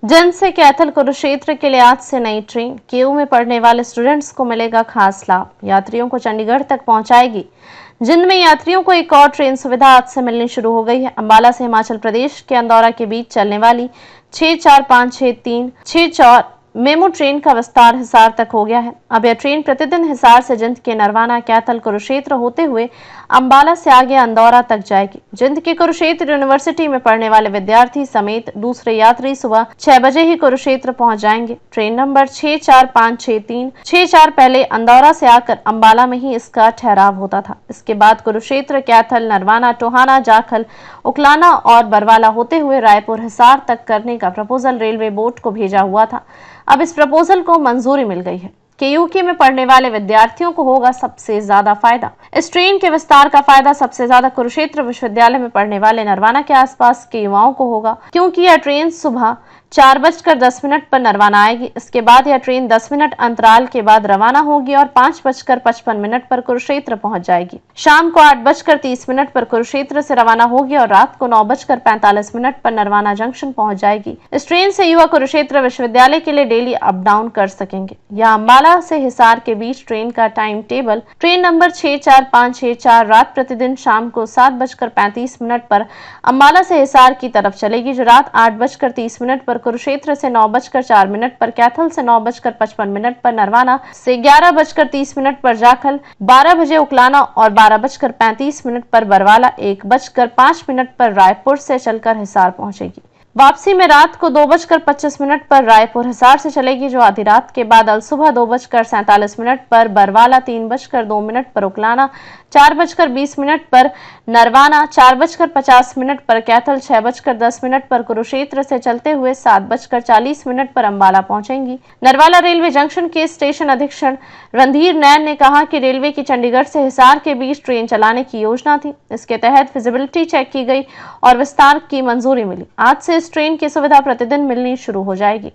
जन्म से कैथल कुरुक्षेत्र के लिए आज से नई ट्रेन। केयू में पढ़ने वाले स्टूडेंट्स को मिलेगा खास लाभ। यात्रियों को चंडीगढ़ तक पहुंचाएगी। जिंद में यात्रियों को एक और ट्रेन सुविधा आज से मिलनी शुरू हो गई है। अंबाला से हिमाचल प्रदेश के इंदौर के बीच चलने वाली 6456364 मेमू ट्रेन का विस्तार हिसार तक हो गया है। अब यह ट्रेन प्रतिदिन हिसार से जिंद के नरवाना, कैथल, कुरुक्षेत्र होते हुए अंबाला से आगे अंदौरा तक जाएगी। जिंद के कुरुक्षेत्र यूनिवर्सिटी में पढ़ने वाले विद्यार्थी समेत दूसरे यात्री सुबह 6 बजे ही कुरुक्षेत्र पहुंच जाएंगे। ट्रेन नंबर 6456364 पहले अंदौरा से आकर अंबाला में ही इसका ठहराव होता था। इसके बाद कुरुक्षेत्र, कैथल, नरवाना, टोहाना, जाखल, उकलाना और बरवाला होते हुए रायपुर, हिसार तक करने का प्रपोजल रेलवे बोर्ड को भेजा हुआ था। अब इस प्रपोजल को मंजूरी मिल गई है। केयूके में पढ़ने वाले विद्यार्थियों को होगा सबसे ज्यादा फायदा। इस ट्रेन के विस्तार का फायदा सबसे ज्यादा कुरुक्षेत्र विश्वविद्यालय में पढ़ने वाले नरवाना के आसपास के युवाओं को होगा, क्योंकि यह ट्रेन सुबह 4:10 पर नरवाना आएगी। इसके बाद यह ट्रेन 10 मिनट अंतराल के बाद रवाना होगी और 5:55 पर कुरुक्षेत्र पहुंच जाएगी। शाम को 8:30 पर कुरुक्षेत्र से रवाना होगी और रात को 9:45 पर नरवाना जंक्शन पहुंच जाएगी। इस ट्रेन से युवा कुरुक्षेत्र विश्वविद्यालय के लिए डेली अप डाउन कर सकेंगे। यह अंबाला से हिसार के बीच ट्रेन का टाइम टेबल। ट्रेन नंबर 64564 रात प्रतिदिन शाम को 7:35 पर अंबाला से हिसार की तरफ चलेगी, जो रात 8:30 पर कुरुक्षेत्र से 9:04 पर, कैथल से 9:55 पर, नरवाना से 11:30 पर जाखल, 12 बजे उकलाना और 12:35 पर बरवाला, 1:05 पर रायपुर से चलकर हिसार पहुंचेगी। वापसी में रात को 2:25 पर रायपुर हिसार से चलेगी, जो आधी रात के बाद अल सुबह 2:47 पर बरवाला, 3:02 पर उकलाना, 4:20 पर नरवाना, 4:50 पर कैथल, 6:10 पर कुरुक्षेत्र से चलते हुए 7:40 पर अंबाला पहुंचेंगी। नरवाला रेलवे जंक्शन के स्टेशन अधीक्षक रणधीर नैन ने कहा कि रेलवे की चंडीगढ़ से हिसार के बीच ट्रेन चलाने की योजना थी। इसके तहत फिजिबिलिटी चेक की गई और विस्तार की मंजूरी मिली। आज से इस ट्रेन की सुविधा प्रतिदिन मिलनी शुरू हो जाएगी।